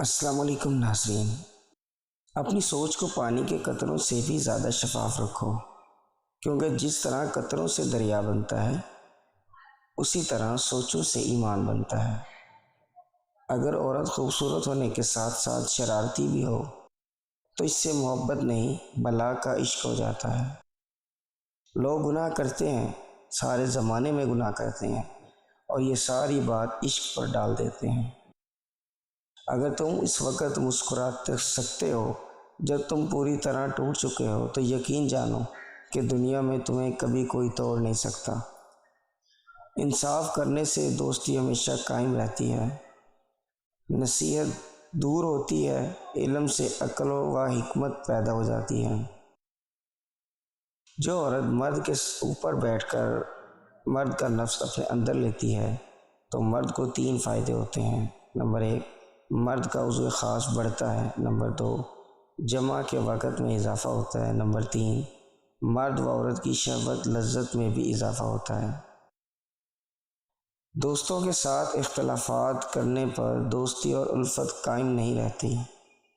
السلام علیکم ناظرین، اپنی سوچ کو پانی کے قطروں سے بھی زیادہ شفاف رکھو، کیونکہ جس طرح قطروں سے دریا بنتا ہے اسی طرح سوچوں سے ایمان بنتا ہے۔ اگر عورت خوبصورت ہونے کے ساتھ ساتھ شرارتی بھی ہو تو اس سے محبت نہیں بلا کا عشق ہو جاتا ہے۔ لوگ گناہ کرتے ہیں، سارے زمانے میں گناہ کرتے ہیں اور یہ ساری بات عشق پر ڈال دیتے ہیں۔ اگر تم اس وقت مسکرا سکتے ہو جب تم پوری طرح ٹوٹ چکے ہو تو یقین جانو کہ دنیا میں تمہیں کبھی کوئی توڑ نہیں سکتا۔ انصاف کرنے سے دوستی ہمیشہ قائم رہتی ہے، نصیحت دور ہوتی ہے، علم سے عقل و حکمت پیدا ہو جاتی ہے۔ جو عورت مرد کے اوپر بیٹھ کر مرد کا نفس اپنے اندر لیتی ہے تو مرد کو 3 فائدے ہوتے ہیں۔ نمبر 1، مرد کا عضو خاص بڑھتا ہے۔ نمبر 2، جمع کے وقت میں اضافہ ہوتا ہے۔ نمبر 3، مرد و عورت کی شہوت لذت میں بھی اضافہ ہوتا ہے۔ دوستوں کے ساتھ اختلافات کرنے پر دوستی اور الفت قائم نہیں رہتی۔